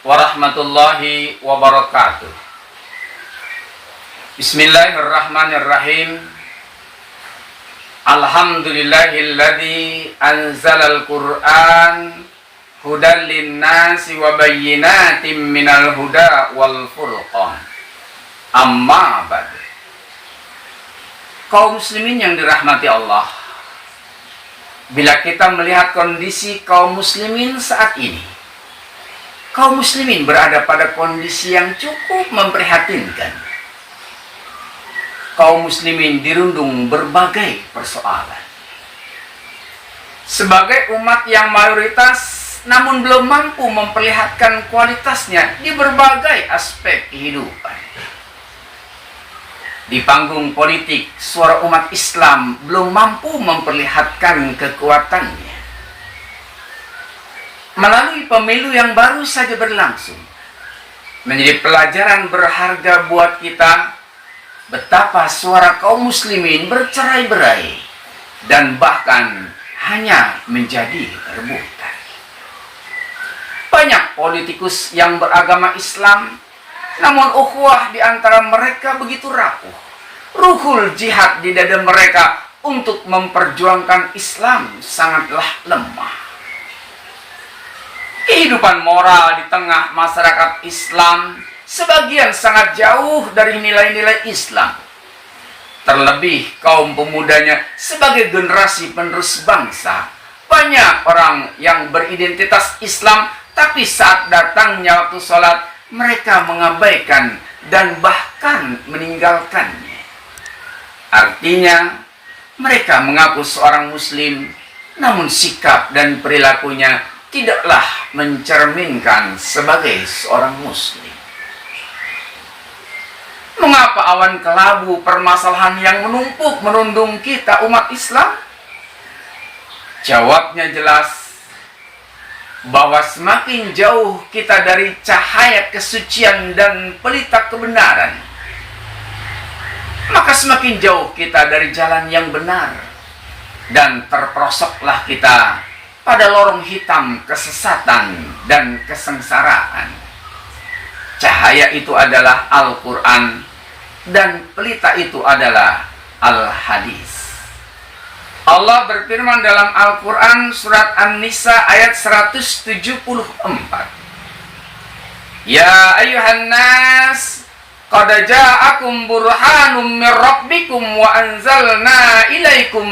warahmatullahi wabarakatuh. Bismillahirrahmanirrahim. Alhamdulillahilladzi anzalal Qur'an hudan linnasi wa bayyinatin minal huda wal furqan. Amma ba'd. Kaum muslimin yang dirahmati Allah, bila kita melihat kondisi kaum muslimin saat ini, kaum muslimin berada pada kondisi yang cukup memprihatinkan. Kaum muslimin dirundung berbagai persoalan. Sebagai umat yang mayoritas namun belum mampu memperlihatkan kualitasnya di berbagai aspek kehidupan. Di panggung politik, suara umat Islam belum mampu memperlihatkan kekuatannya. Melalui pemilu yang baru saja berlangsung, menjadi pelajaran berharga buat kita betapa suara kaum muslimin bercerai-berai dan bahkan hanya menjadi rebutan. Banyak politikus yang beragama Islam, namun ukhuwah di antara mereka begitu rapuh. Ruhul jihad di dada mereka untuk memperjuangkan Islam sangatlah lemah. Kehidupan moral di tengah masyarakat Islam sebagian sangat jauh dari nilai-nilai Islam. Terlebih kaum pemudanya sebagai generasi penerus bangsa. Banyak orang yang beridentitas Islam, tapi saat datangnya waktu sholat, mereka mengabaikan dan bahkan meninggalkannya. Artinya, mereka mengaku seorang muslim, namun sikap dan perilakunya tidaklah mencerminkan sebagai seorang muslim. Mengapa awan kelabu permasalahan yang menumpuk merundung kita umat Islam? Jawabnya jelas, bahwa semakin jauh kita dari cahaya kesucian dan pelita kebenaran, maka semakin jauh kita dari jalan yang benar, dan terperosoklah kita pada lorong hitam kesesatan dan kesengsaraan. Cahaya itu adalah Al-Quran, dan pelita itu adalah Al-Hadis. Allah berfirman dalam Al-Quran surat An-Nisa ayat 174. Ya ayuhan nas, qad ja'akum burhanum mir rabbikum wa anzalna ilaikum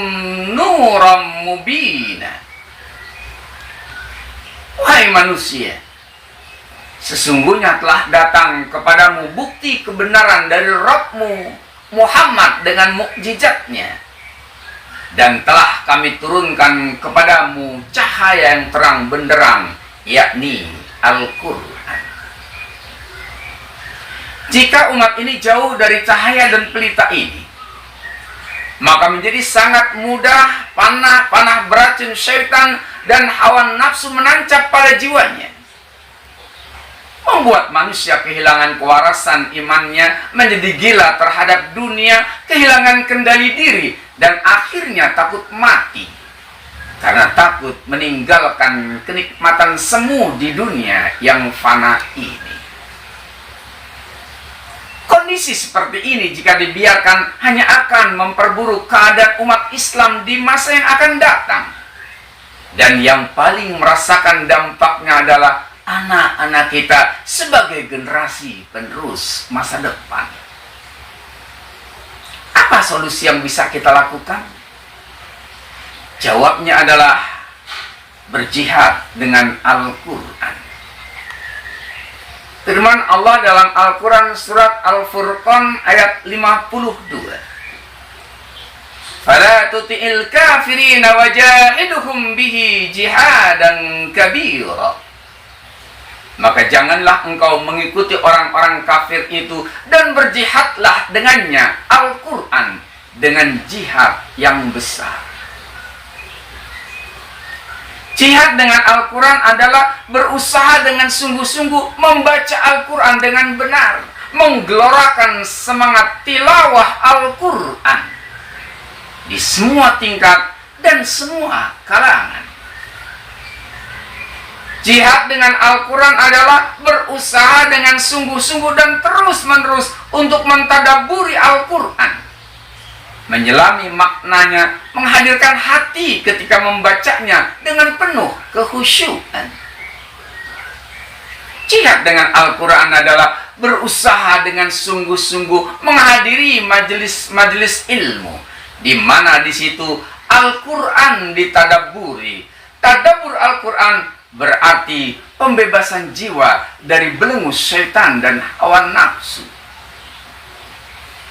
nuram mubina. Wahai manusia, sesungguhnya telah datang kepadamu bukti kebenaran dari Rabbmu Muhammad dengan mukjizatnya, dan telah kami turunkan kepadamu cahaya yang terang benderang, yakni Al-Quran. Jika umat ini jauh dari cahaya dan pelita ini, maka menjadi sangat mudah panah beracun syaitan dan hawa nafsu menancap pada jiwanya, membuat manusia kehilangan kewarasan imannya, menjadi gila terhadap dunia, kehilangan kendali diri, dan akhirnya takut mati karena takut meninggalkan kenikmatan semu di dunia yang fana ini. Kondisi seperti ini jika dibiarkan hanya akan memperburuk keadaan umat Islam di masa yang akan datang, dan yang paling merasakan dampaknya adalah anak-anak kita sebagai generasi penerus masa depan. Apa solusi yang bisa kita lakukan? Jawabnya adalah berjihad dengan Al-Quran. Firman Allah dalam Al-Quran surat Al-Furqan ayat 52. Fala tuti'il kafirina wajahiduhum bihi jihadan kabira. Maka janganlah engkau mengikuti orang-orang kafir itu, dan berjihadlah dengannya, Al-Quran, dengan jihad yang besar. Jihad dengan Al-Quran adalah berusaha dengan sungguh-sungguh membaca Al-Quran dengan benar, menggelorakan semangat tilawah Al-Quran di semua tingkat dan semua kalangan. Jihad dengan Al-Quran adalah berusaha dengan sungguh-sungguh dan terus-menerus untuk mentadaburi Al-Quran, menyelami maknanya, menghadirkan hati ketika membacanya dengan penuh kehusyuan. Jihad dengan Al-Quran adalah berusaha dengan sungguh-sungguh menghadiri majelis-majelis ilmu, di mana di situ Al-Quran ditadaburi. Tadabur Al-Quran berarti pembebasan jiwa dari belenggu syaitan dan hawa nafsu.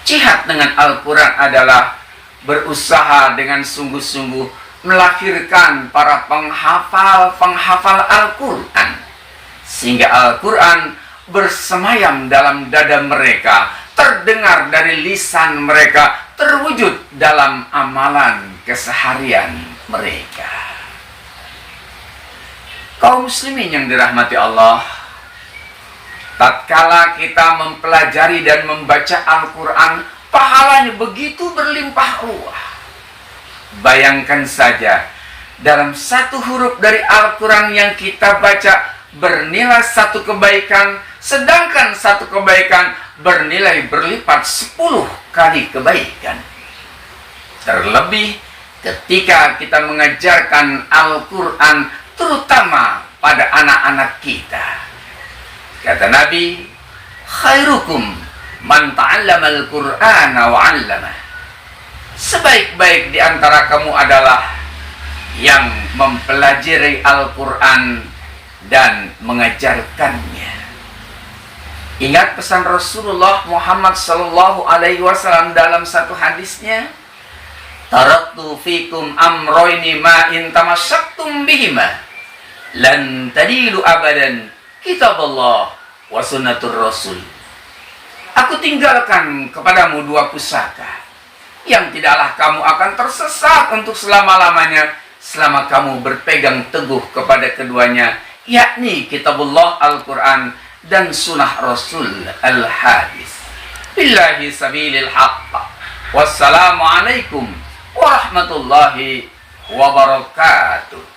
Jihad dengan Al-Quran adalah berusaha dengan sungguh-sungguh melahirkan para penghafal Al-Quran, sehingga Al-Quran bersemayam dalam dada mereka, terdengar dari lisan mereka, terwujud dalam amalan keseharian mereka. Kaum muslimin yang dirahmati Allah, tatkala kita mempelajari dan membaca Al-Quran, pahalanya begitu berlimpah ruah. Bayangkan saja, dalam satu huruf dari Al-Quran yang kita baca bernilai satu kebaikan, sedangkan satu kebaikan bernilai berlipat 10 kali kebaikan. Terlebih ketika kita mengajarkan Al-Quran, terutama pada anak-anak kita. Kata Nabi, khairukum man ta'allama al-Qur'ana wa 'allamah. Sebaik-baik di antara kamu adalah yang mempelajari Al-Quran dan mengajarkannya. Ingat pesan Rasulullah Muhammad sallallahu alaihi wasallam dalam satu hadisnya, taraktu fikum amroini ma in tamassaktum bihima lan tadilu abadan, kitabullah wa sunnatur rasul. Aku tinggalkan kepadamu dua pusaka yang tidaklah kamu akan tersesat untuk selama-lamanya selama kamu berpegang teguh kepada keduanya, yakni kitabullah Al-Quran dan sunnah Rasul Al-Hadis. Billahi sabilil haqq. Wassalamualaikum warahmatullahi wabarakatuh.